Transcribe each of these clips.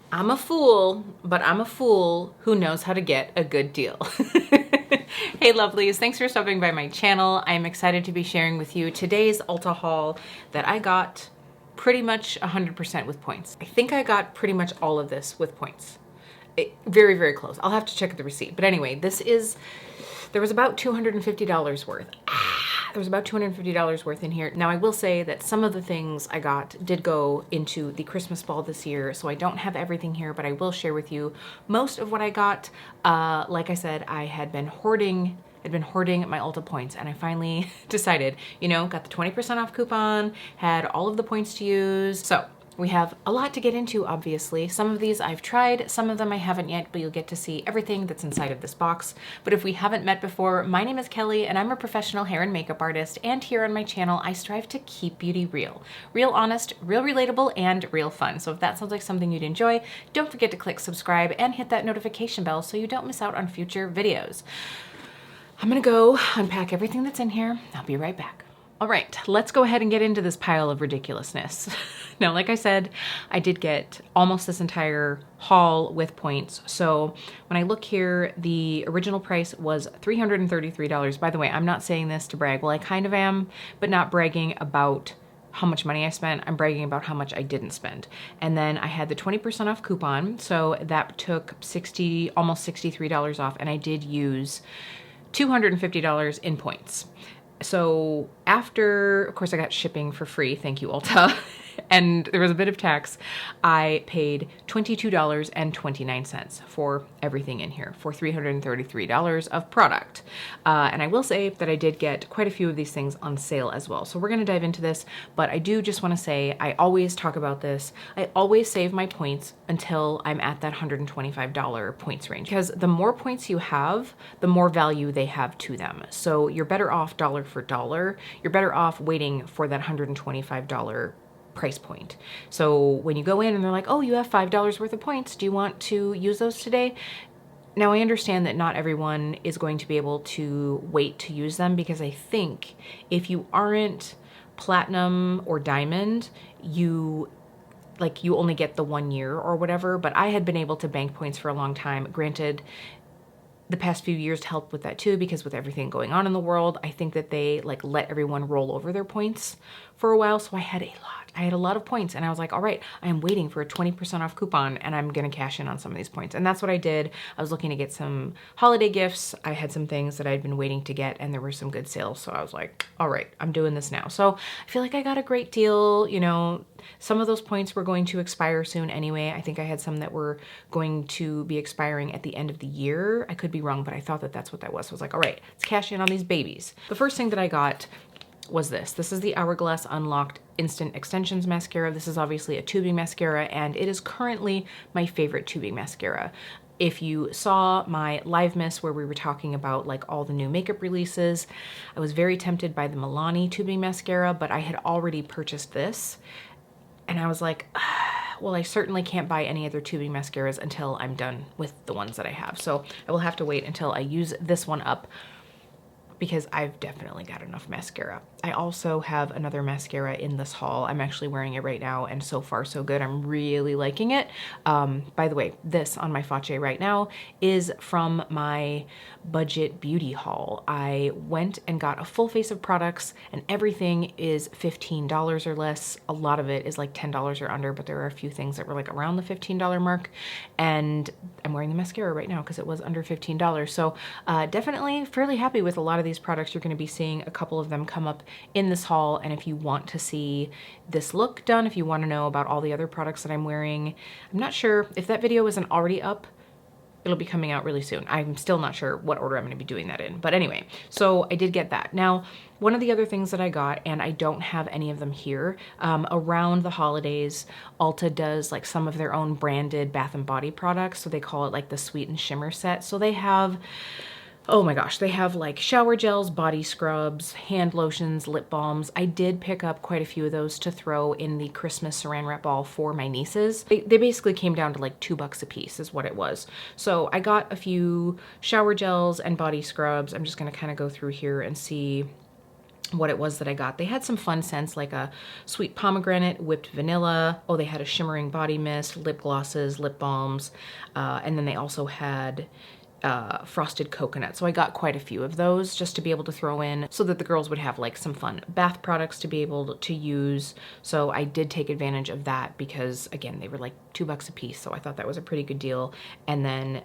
I'm a fool, but I'm a fool who knows how to get a good deal. Hey lovelies, thanks for stopping by my channel. I'm excited to be sharing with you today's Ulta haul that I got pretty much 100% with points. I think I got pretty much all of this with points. Very, very close. I'll have to check the receipt. But anyway, there was about $250 worth. There was about $250 worth in here. Now I will say that some of the things I got did go into the Christmas ball this year, so I don't have everything here, but I will share with you most of what I got. Like I said, I had been hoarding my Ulta points, and I finally decided, you know, got the 20% off coupon, had all of the points to use. So we have a lot to get into, obviously. Some of these I've tried, some of them I haven't yet, but you'll get to see everything that's inside of this box. But if we haven't met before, my name is Kelly, and I'm a professional hair and makeup artist, and here on my channel, I strive to keep beauty real. Real honest, real relatable, and real fun. So if that sounds like something you'd enjoy, don't forget to click subscribe and hit that notification bell so you don't miss out on future videos. I'm gonna go unpack everything that's in here. I'll be right back. All right, let's go ahead and get into this pile of ridiculousness. Now, like I said, I did get almost this entire haul with points. So when I look here, the original price was $333. By the way, I'm not saying this to brag. Well, I kind of am, but not bragging about how much money I spent. I'm bragging about how much I didn't spend. And then I had the 20% off coupon. So that took almost $63 off. And I did use $250 in points. So after, of course, I got shipping for free. Thank you, Ulta. And there was a bit of tax. I paid $22.29 for everything in here for $333 of product. And I will say that I did get quite a few of these things on sale as well. So we're going to dive into this, but I do just want to say, I always talk about this. I always save my points until I'm at that $125 points range, because the more points you have, the more value they have to them. So you're better off dollar for dollar. You're better off waiting for that $125 price point. So when you go in and they're like, oh, you have $5 worth of points, do you want to use those today? Now I understand that not everyone is going to be able to wait to use them, because I think if you aren't platinum or diamond, you only get the 1 year or whatever. But I had been able to bank points for a long time. Granted, the past few years helped with that too, because with everything going on in the world, I think that they let everyone roll over their points for a while. So I had a lot of points, and I was like, all right, I am waiting for a 20% off coupon, and I'm gonna cash in on some of these points. And that's what I did. I was looking to get some holiday gifts. I had some things that I'd been waiting to get, and there were some good sales. So I was like, all right, I'm doing this now. So I feel like I got a great deal. You know, some of those points were going to expire soon anyway. I think I had some that were going to be expiring at the end of the year. I could be wrong, but I thought that that's what that was. So I was like, all right, let's cash in on these babies. The first thing that I got was this. This is the Hourglass Unlocked Instant Extensions Mascara. This is obviously a tubing mascara, and it is currently my favorite tubing mascara. If you saw my live miss where we were talking about like all the new makeup releases, I was very tempted by the Milani tubing mascara, but I had already purchased this, and I was like, well, I certainly can't buy any other tubing mascaras until I'm done with the ones that I have. So I will have to wait until I use this one up, because I've definitely got enough mascara. I also have another mascara in this haul. I'm actually wearing it right now, and so far so good. I'm really liking it. By the way, this on my face right now is from my budget beauty haul. I went and got a full face of products, and everything is $15 or less. A lot of it is like $10 or under, but there are a few things that were like around the $15 mark, and I'm wearing the mascara right now because it was under $15. So definitely fairly happy with a lot of these products. You're going to be seeing a couple of them come up in this haul, and if you want to see this look done, if you want to know about all the other products that I'm wearing, I'm not sure if that video isn't already up. It'll be coming out really soon. I'm still not sure what order I'm going to be doing that in, but anyway, so I did get that. Now, one of the other things that I got, and I don't have any of them here, around the holidays, Ulta does like some of their own branded Bath and Body products. So they call it like the Sweet and Shimmer set. So they have, oh my gosh, they have like shower gels, body scrubs, hand lotions, lip balms. I did pick up quite a few of those to throw in the Christmas saran wrap ball for my nieces. They basically came down to like $2 a piece is what it was. So I got a few shower gels and body scrubs. I'm just gonna kind of go through here and see what it was that I got. They had some fun scents like a sweet pomegranate, whipped vanilla. Oh, they had a shimmering body mist, lip glosses, lip balms, and then they also had frosted coconut. So I got quite a few of those just to be able to throw in so that the girls would have like some fun bath products to be able to use. So I did take advantage of that because again, they were like $2 a piece. So I thought that was a pretty good deal. And then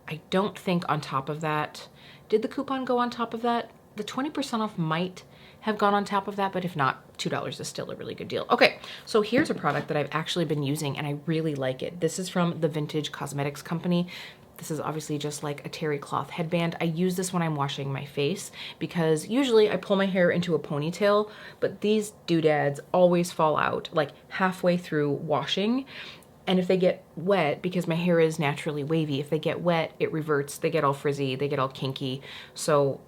I don't think on top of that, did the coupon go on top of that? The 20% off might have gone on top of that, but if not, $2 is still a really good deal. Okay, so here's a product that I've actually been using and I really like it. This is from the Vintage Cosmetics Company. This is obviously just like a terry cloth headband. I use this when I'm washing my face because usually I pull my hair into a ponytail, but these doodads always fall out like halfway through washing. And if they get wet, because my hair is naturally wavy, if they get wet, it reverts, they get all frizzy, they get all kinky. So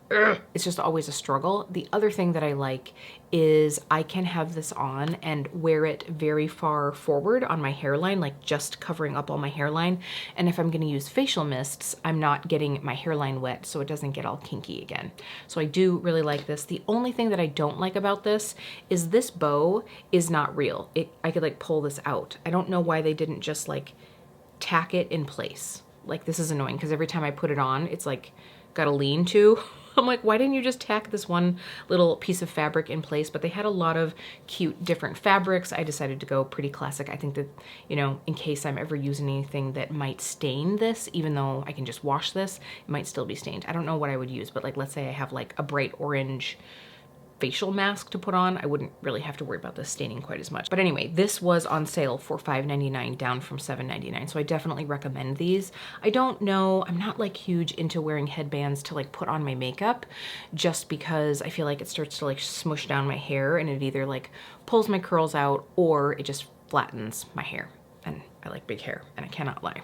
it's just always a struggle. The other thing that I like is I can have this on and wear it very far forward on my hairline, like just covering up all my hairline. And if I'm gonna use facial mists, I'm not getting my hairline wet so it doesn't get all kinky again. So I do really like this. The only thing that I don't like about this is this bow is not real. I could like pull this out. I don't know why they didn't just like tack it in place. Like this is annoying because every time I put it on, it's like got a lean to. I'm like, why didn't you just tack this one little piece of fabric in place? But they had a lot of cute different fabrics. I decided to go pretty classic. I think that, you know, in case I'm ever using anything that might stain this, even though I can just wash this, it might still be stained. I don't know what I would use, but like, let's say I have like a bright orange facial mask to put on, I wouldn't really have to worry about this staining quite as much. But anyway, this was on sale for $5.99 down from $7.99. So I definitely recommend these. I don't know, I'm not like huge into wearing headbands to like put on my makeup just because I feel like it starts to like smush down my hair and it either like pulls my curls out or it just flattens my hair. And I like big hair and I cannot lie.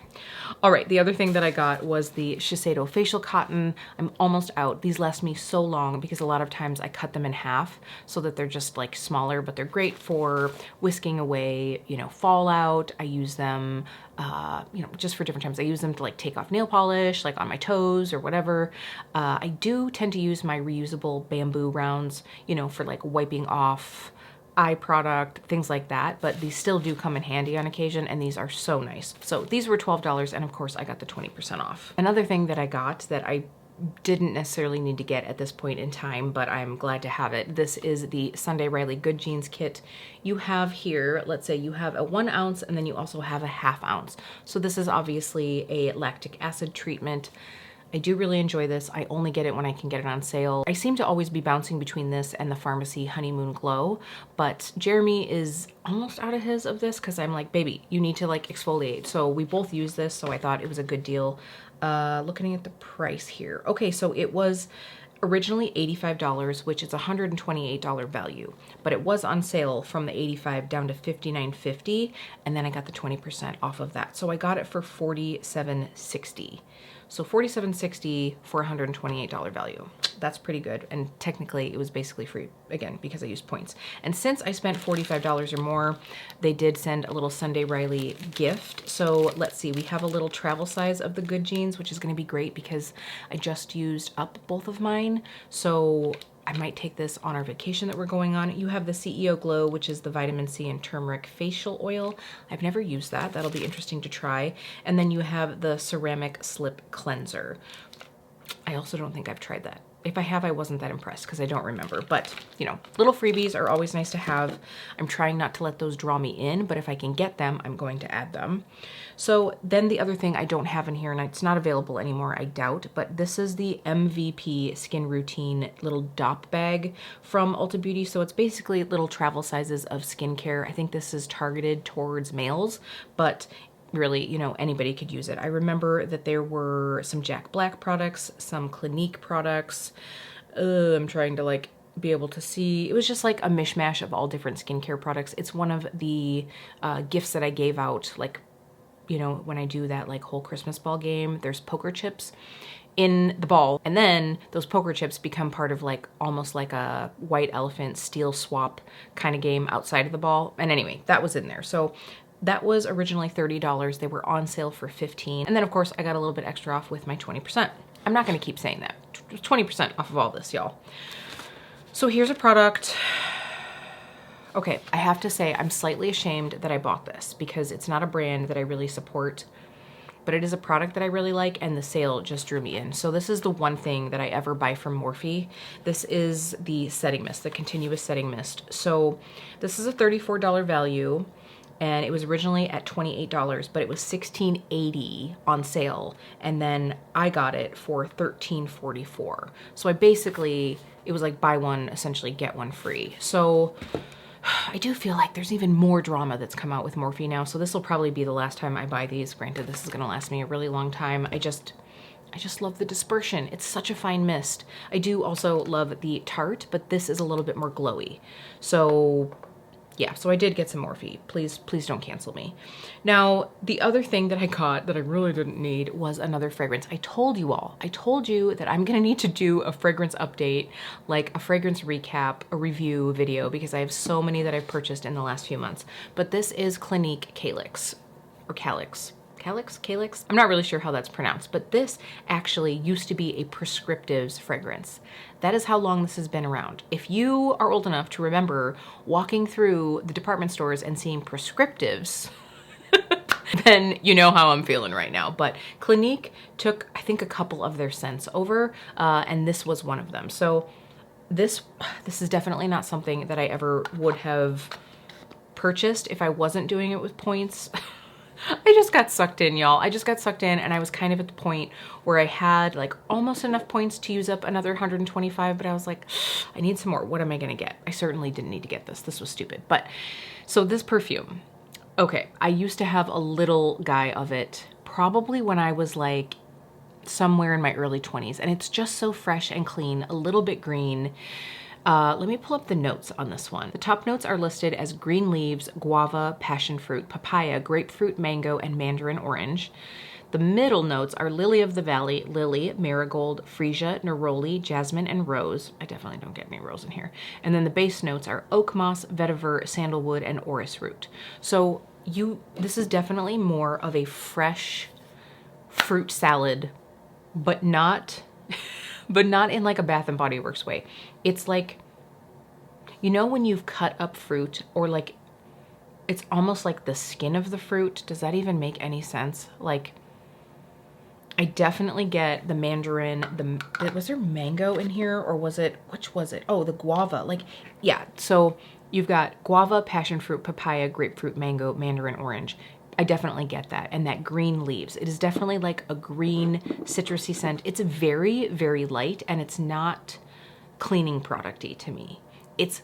All right, the other thing that I got was the Shiseido facial cotton. I'm almost out. These last me so long because a lot of times I cut them in half so that they're just like smaller, but they're great for whisking away, you know, fallout. I use them, you know, just for different times. I use them to like take off nail polish, like on my toes or whatever. I do tend to use my reusable bamboo rounds, you know, for like wiping off eye product, things like that, but these still do come in handy on occasion and these are so nice. So these were $12 and of course I got the 20% off. Another thing that I got that I didn't necessarily need to get at this point in time, but I'm glad to have it. This is the Sunday Riley Good Jeans kit. You have here, let's say you have a 1 ounce and then you also have a 1/2 ounce. So this is obviously a lactic acid treatment. I do really enjoy this. I only get it when I can get it on sale. I seem to always be bouncing between this and the Pharmacy Honeymoon Glow, but Jeremy is almost out of his of this because I'm like, baby, you need to like exfoliate. So we both use this, so I thought it was a good deal. Looking at the price here. Okay, so it was originally $85, which is a $128 value, but it was on sale from the $85 down to $59.50, and then I got the 20% off of that. So I got it for $47.60. So $47.60 for a $128 value. That's pretty good. And technically it was basically free, again, because I used points. And since I spent $45 or more, they did send a little Sunday Riley gift. So let's see, we have a little travel size of the Good Jeans, which is gonna be great because I just used up both of mine. So I might take this on our vacation that we're going on. You have the CEO Glow, which is the vitamin C and turmeric facial oil. I've never used that. That'll be interesting to try. And then you have the ceramic slip cleanser. I also don't think I've tried that. If I have, I wasn't that impressed because I don't remember. But, you know, little freebies are always nice to have. I'm trying not to let those draw me in, but if I can get them, I'm going to add them. So then the other thing I don't have in here, and it's not available anymore, I doubt, but this is the MVP Skin Routine little DOP bag from Ulta Beauty. So it's basically little travel sizes of skincare. I think this is targeted towards males, but really, you know, anybody could use it. I remember that there were some Jack Black products, some Clinique products. I'm trying to like be able to see. It was just like a mishmash of all different skincare products. It's one of the gifts that I gave out, like, you know, when I do that like whole Christmas ball game, there's poker chips in the ball. And then those poker chips become part of like almost like a white elephant steel swap kind of game outside of the ball. And anyway, that was in there. So that was originally $30. They were on sale for $15. And then of course I got a little bit extra off with my 20%. I'm not gonna keep saying that. 20% off of all this, y'all. So here's a product. Okay, I have to say I'm slightly ashamed that I bought this because it's not a brand that I really support, but it is a product that I really like and the sale just drew me in. So this is the one thing that I ever buy from Morphe. This is the setting mist, the continuous setting mist. So this is a $34 value and it was originally at $28, but it was $16.80 on sale. And then I got it for $13.44. So I basically, it was like buy one, essentially get one free. So I do feel like there's even more drama that's come out with Morphe now, so this will probably be the last time I buy these. Granted, this is gonna last me a really long time. I just love the dispersion. It's such a fine mist. I do also love the Tarte, but this is a little bit more glowy. So yeah, so I did get some Morphe. Please don't cancel me. Now, the other thing that I got that I really didn't need was another fragrance. I told you that I'm gonna need to do a fragrance update, like a fragrance recap, a review video, because I have so many that I've purchased in the last few months. But this is Clinique Calyx, or Calyx. Calyx? I'm not really sure how that's pronounced, but this actually used to be a prescriptives fragrance. That is how long this has been around. If you are old enough to remember walking through the department stores and seeing prescriptives, then you know how I'm feeling right now. But Clinique took, I think, a couple of their scents over, and this was one of them. So this is definitely not something that I ever would have purchased if I wasn't doing it with points. I just got sucked in, y'all. I just got sucked in and I was kind of at the point where I had like almost enough points to use up another 125, but I was like, I need some more. What am I gonna get? I certainly didn't need to get this. This was stupid. But so this perfume, okay, I used to have a little guy of it probably when I was like somewhere in my early 20s, and it's just so fresh and clean, a little bit green. Let me pull up the notes on this one. The top notes are listed as green leaves, guava, passion fruit, papaya, grapefruit, mango, and mandarin orange. The middle notes are lily of the valley, lily, marigold, freesia, neroli, jasmine, and rose. I definitely don't get any rose in here. And then the base notes are oak moss, vetiver, sandalwood, and orris root. So this is definitely more of a fresh fruit salad, but not in like a Bath and Body Works way. It's like, you know when you've cut up fruit, or like, it's almost like the skin of the fruit. Does that even make any sense? Like, I definitely get the mandarin, was there mango in here, or which was it? Oh, the guava, like, yeah. So you've got guava, passion fruit, papaya, grapefruit, mango, mandarin orange. I definitely get that. And that green leaves. It is definitely like a green citrusy scent. It's very, very light, and it's not cleaning product-y to me. It's,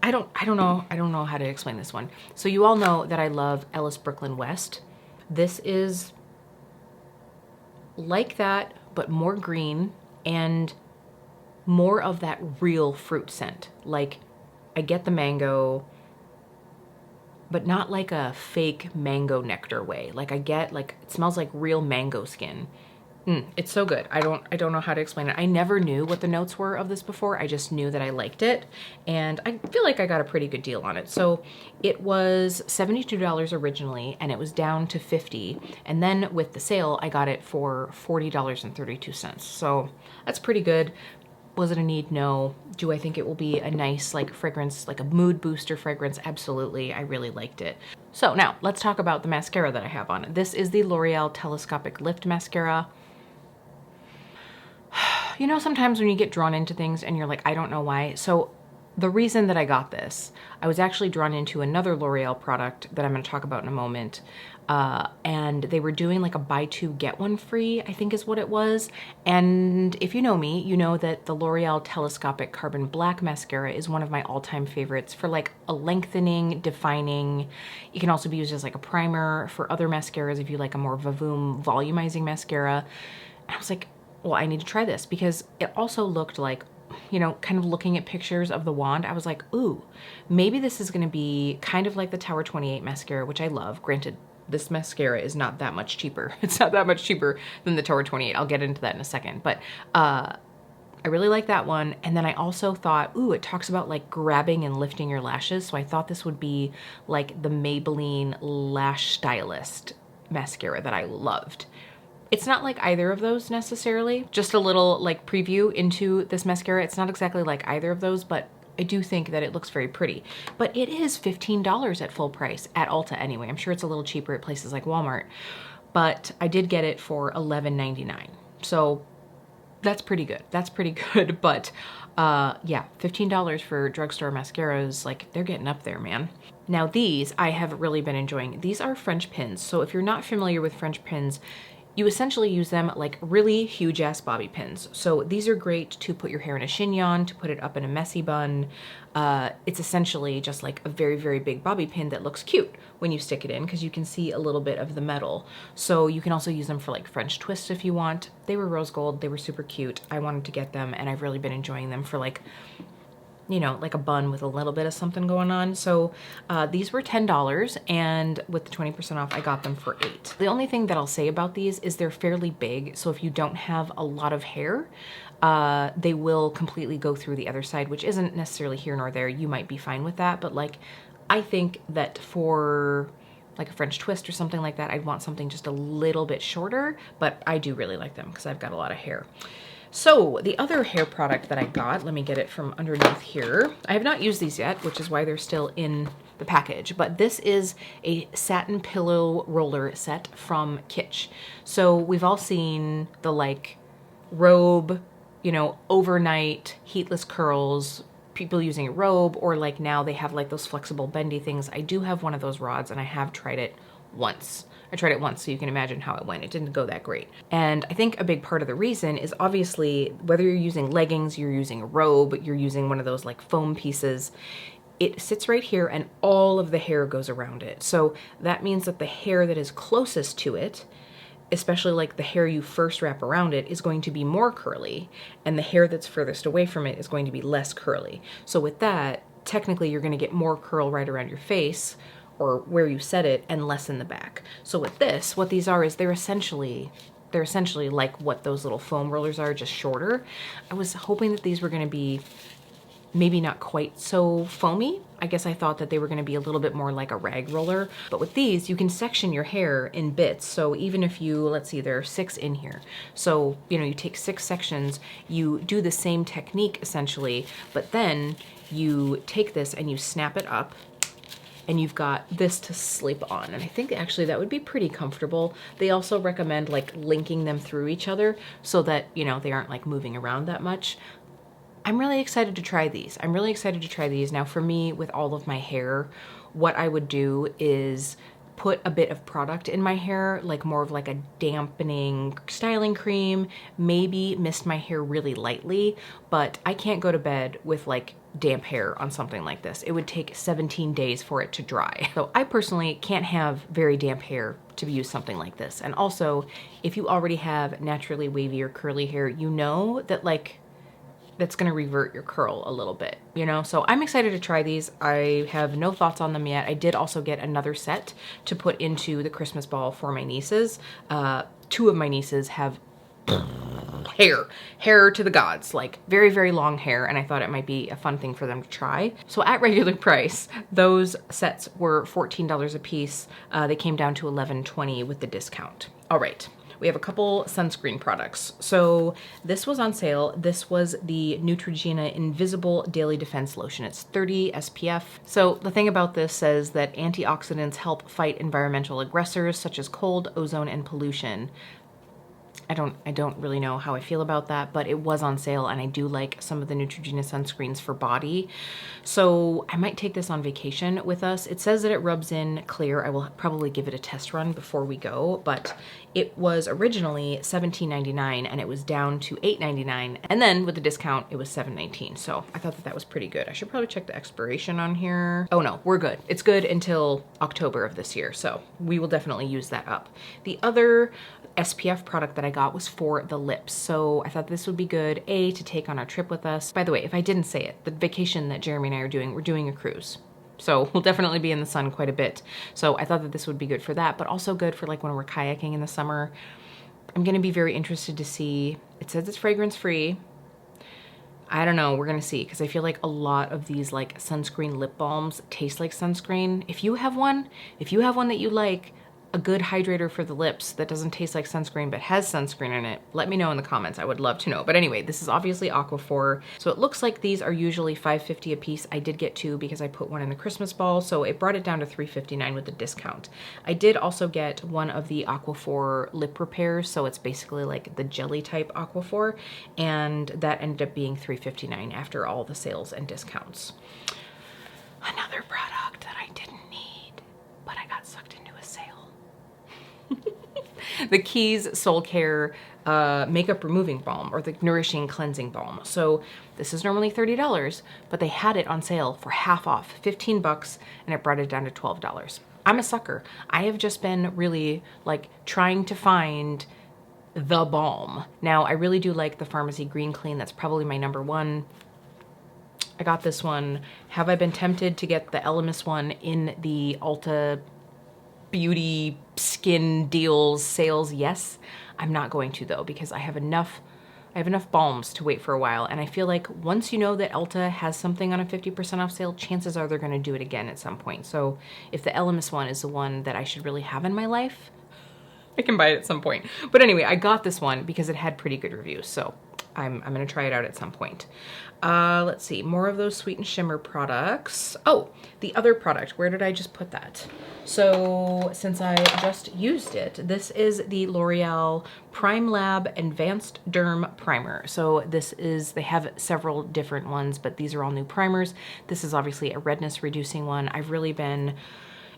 I don't know how to explain this one. So you all know that I love Ellis Brooklyn West. This is like that, but more green and more of that real fruit scent. Like, I get the mango, but not like a fake mango nectar way. Like, I get, like, it smells like real mango skin. It's so good. I don't know how to explain it. I never knew what the notes were of this before. I just knew that I liked it, and I feel like I got a pretty good deal on it. So it was $72 originally, and it was down to $50. And then with the sale, I got it for $40.32. So that's pretty good. Was it a need? No. Do I think it will be a nice like fragrance, like a mood booster fragrance? Absolutely. I really liked it. So now let's talk about the mascara that I have on. This is the L'Oreal Telescopic Lift Mascara. You know, sometimes when you get drawn into things and you're like, I don't know why. So the reason that I got this, I was actually drawn into another L'Oreal product that I'm going to talk about in a moment. And they were doing like a buy two, get one free, I think is what it was. And if you know me, you know that the L'Oreal Telescopic Carbon Black Mascara is one of my all-time favorites for like a lengthening, defining. It can also be used as like a primer for other mascaras if you like a more vavoom volumizing mascara. And I was like, well, I need to try this because it also looked like, you know, kind of looking at pictures of the wand, I was like, ooh, maybe this is gonna be kind of like the Tower 28 mascara, which I love. Granted, this mascara is not that much cheaper. It's not that much cheaper than the Tower 28. I'll get into that in a second. But I really like that one. And then I also thought, ooh, it talks about like grabbing and lifting your lashes. So I thought this would be like the Maybelline Lash Stylist mascara that I loved. It's not like either of those necessarily. Just a little like preview into this mascara. It's not exactly like either of those, but I do think that it looks very pretty. But it is $15 at full price, at Ulta anyway. I'm sure it's a little cheaper at places like Walmart, but I did get it for $11.99. So that's pretty good. That's pretty good, but yeah, $15 for drugstore mascaras, like they're getting up there, man. Now these I have really been enjoying. These are French pins. So if you're not familiar with French pins, you essentially use them like really huge ass bobby pins. So these are great to put your hair in a chignon, to put it up in a messy bun. It's essentially just like a very, very big bobby pin that looks cute when you stick it in because you can see a little bit of the metal. So you can also use them for like French twists if you want. They were rose gold, they were super cute. I wanted to get them and I've really been enjoying them for like, you know, like a bun with a little bit of something going on. So these were $10 and with the 20% off, I got them for $8. The only thing that I'll say about these is they're fairly big. So if you don't have a lot of hair, they will completely go through the other side, which isn't necessarily here nor there. You might be fine with that. But like, I think that for like a French twist or something like that, I'd want something just a little bit shorter, but I do really like them because I've got a lot of hair. So the other hair product that I got, let me get it from underneath here. I have not used these yet, which is why they're still in the package, but this is a satin pillow roller set from Kitsch. So we've all seen the like robe, you know, overnight heatless curls, people using a robe, or like now they have like those flexible bendy things. I do have one of those rods and I have tried it once. I tried it once, so you can imagine how it went. It didn't go that great. And I think a big part of the reason is obviously whether you're using leggings, you're using a robe, you're using one of those like foam pieces, it sits right here and all of the hair goes around it. So that means that the hair that is closest to it, especially like the hair you first wrap around it, is going to be more curly, and the hair that's furthest away from it is going to be less curly. So with that, technically you're gonna get more curl right around your face, or where you set it, and less in the back. So with this, what these are is they're essentially like what those little foam rollers are, just shorter. I was hoping that these were gonna be maybe not quite so foamy. I guess I thought that they were gonna be a little bit more like a rag roller, but with these, you can section your hair in bits. So even if you, let's see, there are 6 in here. So, you know, you take 6 sections, you do the same technique essentially, but then you take this and you snap it up, and you've got this to sleep on. And I think actually that would be pretty comfortable. They also recommend like linking them through each other so that, you know, they aren't like moving around that much. I'm really excited to try these. I'm really excited to try these. Now for me, with all of my hair, what I would do is put a bit of product in my hair, like more of like a dampening styling cream, maybe mist my hair really lightly, but I can't go to bed with like damp hair on something like this. It would take 17 days for it to dry. So I personally can't have very damp hair to use something like this. And also, if you already have naturally wavy or curly hair, you know that like that's gonna revert your curl a little bit, you know? So I'm excited to try these. I have no thoughts on them yet. I did also get another set to put into the Christmas ball for my nieces. 2 of my nieces have hair to the gods, like very, very long hair, and I thought it might be a fun thing for them to try. So at regular price, those sets were $14 a piece. They came down to $11.20 with the discount. All right. We have a couple sunscreen products. So this was on sale. This was the Neutrogena Invisible Daily Defense Lotion. It's 30 SPF. So the thing about this says that antioxidants help fight environmental aggressors such as cold, ozone, and pollution. I don't really know how I feel about that, but it was on sale and I do like some of the Neutrogena sunscreens for body. So I might take this on vacation with us. It says that it rubs in clear. I will probably give it a test run before we go, but it was originally $17.99 and it was down to $8.99. And then with the discount, it was $7.19. So I thought that that was pretty good. I should probably check the expiration on here. Oh no, we're good. It's good until October of this year. So we will definitely use that up. The other SPF product that I got was for the lips. So I thought this would be good, A, to take on our trip with us. By the way, if I didn't say it, the vacation that Jeremy and I are doing, we're doing a cruise. So we'll definitely be in the sun quite a bit. So I thought that this would be good for that, but also good for like when we're kayaking in the summer. I'm gonna be very interested to see, it says it's fragrance free. I don't know, we're gonna see, because I feel like a lot of these like sunscreen lip balms taste like sunscreen. If you have one that you like, a good hydrator for the lips that doesn't taste like sunscreen but has sunscreen in it, let me know in the comments. I would love to know. But anyway, this is obviously Aquaphor. So it looks like these are usually $5.50 a piece. I did get two because I put one in the Christmas ball, so it brought it down to $3.59 with the discount. I did also get one of the Aquaphor lip repairs, so it's basically like the jelly type Aquaphor, and that ended up being $3.59 after all the sales and discounts. Another product that I didn't need, but I got sucked into a sale. The Keys Soul Care makeup removing balm, or the nourishing cleansing balm. So this is normally $30, but they had it on sale for half off, 15 bucks, and it brought it down to $12. I'm a sucker. I have just been really like trying to find the balm. Now I really do like the Pharmacy Green Clean. That's probably my number one. I got this one. Have I been tempted to get the Elemis one in the Ulta Beauty skin deals sales? Yes. I'm not going to though, because I have enough balms to wait for a while, and I feel like once you know that Ulta has something on a 50% off sale, chances are they're going to do it again at some point. So if the Elemis one is the one that I should really have in my life, I can buy it at some point. But anyway, I got this one because it had pretty good reviews, so I'm gonna try it out at some point. Let's see, more of those Sweet and Shimmer products. Oh, the other product, where did I just put that? So since I just used it, this is the L'Oreal Prime Lab Advanced Derm Primer. So this is, they have several different ones, but these are all new primers. This is obviously a redness reducing one. I've really been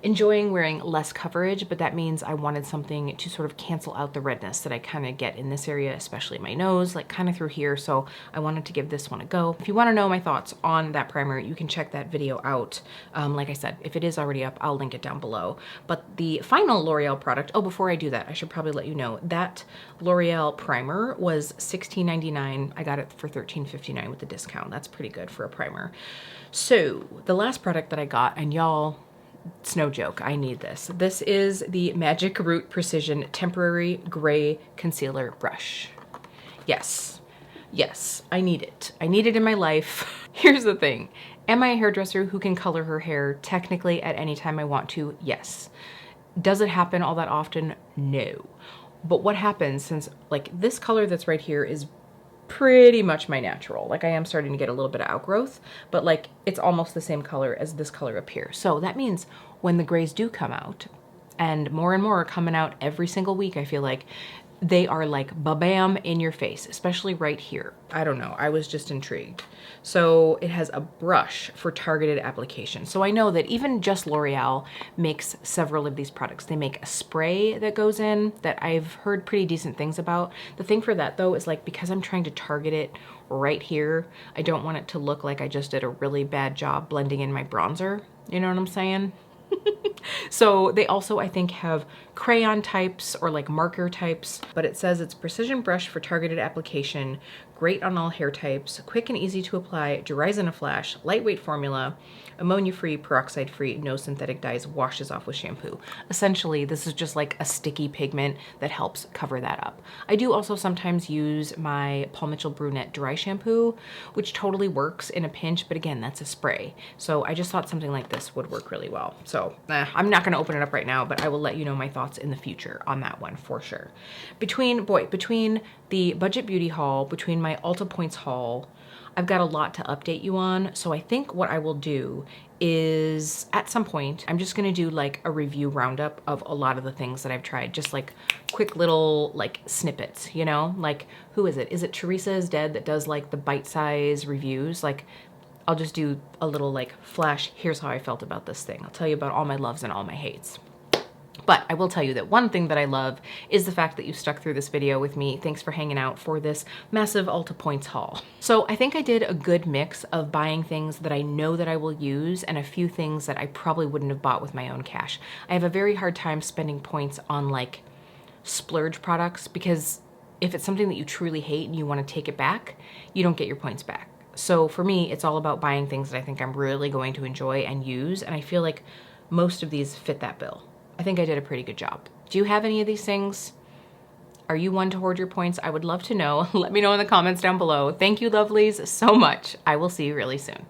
enjoying wearing less coverage, but that means I wanted something to sort of cancel out the redness that I kind of get in this area, especially my nose, like kind of through here. So I wanted to give this one a go. If you want to know my thoughts on that primer, you can check that video out. Like I said, if it is already up, I'll link it down below. But the final L'Oreal product, oh, before I do that, I should probably let you know that L'Oreal primer was $16.99. I got it for $13.59 with the discount. That's pretty good for a primer. So the last product that I got, and y'all, it's no joke, I need this. This is the Magic Root Precision Temporary Gray Concealer Brush. Yes, yes, I need it. I need it in my life. Here's the thing. Am I a hairdresser who can color her hair technically at any time I want to? Yes. Does it happen all that often? No. But what happens, since like this color that's right here is pretty much my natural. Like I am starting to get a little bit of outgrowth, but like it's almost the same color as this color up here. So that means when the grays do come out, and more are coming out every single week, I feel like they are like ba-bam in your face, especially right here. I don't know, I was just intrigued. So it has a brush for targeted application. So I know that even just L'Oreal makes several of these products. They make a spray that goes in that I've heard pretty decent things about. The thing for that though is like, because I'm trying to target it right here, I don't want it to look like I just did a really bad job blending in my bronzer. You know what I'm saying? So they also, I think, have crayon types or like marker types, but it says it's precision brush for targeted application, great on all hair types, quick and easy to apply, dries in a flash, lightweight formula, ammonia-free, peroxide-free, no synthetic dyes, washes off with shampoo. Essentially, this is just like a sticky pigment that helps cover that up. I do also sometimes use my Paul Mitchell Brunette dry shampoo, which totally works in a pinch, but again, that's a spray. So I just thought something like this would work really well. So I'm not gonna open it up right now, but I will let you know my thoughts in the future on that one for sure. Between the Budget Beauty haul, between my Ulta Points haul, I've got a lot to update you on. So I think what I will do is at some point, I'm just gonna do like a review roundup of a lot of the things that I've tried, just like quick little like snippets, you know? Like, who is it? Is it Teresa is Dead that does like the bite-size reviews? Like, I'll just do a little like flash, here's how I felt about this thing. I'll tell you about all my loves and all my hates. But I will tell you that one thing that I love is the fact that you stuck through this video with me. Thanks for hanging out for this massive Ulta Points haul. So I think I did a good mix of buying things that I know that I will use and a few things that I probably wouldn't have bought with my own cash. I have a very hard time spending points on like splurge products, because if it's something that you truly hate and you want to take it back, you don't get your points back. So for me, it's all about buying things that I think I'm really going to enjoy and use, and I feel like most of these fit that bill. I think I did a pretty good job. Do you have any of these things? Are you one to hoard your points? I would love to know. Let me know in the comments down below. Thank you, lovelies, so much. I will see you really soon.